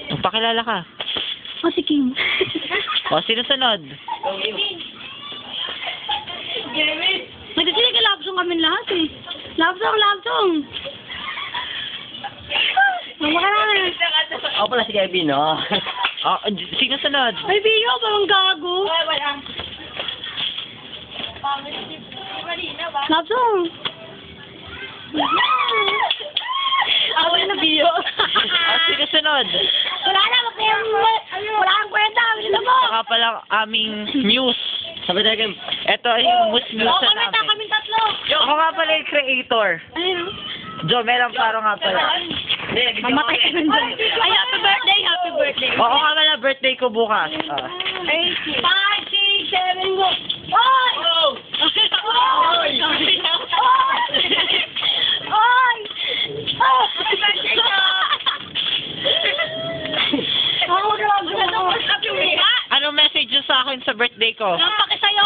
Magpakilala ka. O, si Kim. O, sino sunod? Nagkasinig ka love song kami lahat eh. Love song. Mama ka namin. Ako pala si Kevin, no? Sino sunod? Ay, Bio, parang gago. Love song. Ako na Bio. Sino sunod? Wala na, wala kang kwenta. Wala mo. Saka pala aming muse. Sabi tayo, Kim. Ito ay yung muse Oo, namin. kami tatlo. Ako nga pala yung creator. Ayun. Jomel ang paro nga pala. Mamatay ka nun dyan. Ay, happy birthday. Oo nga pala, birthday ko bukas. 5, 6, 7, go. Oy! Oy! Oy! Happy birthday ko! Anong message nyo sa akin sa birthday ko? Wala kang paki sa'yo.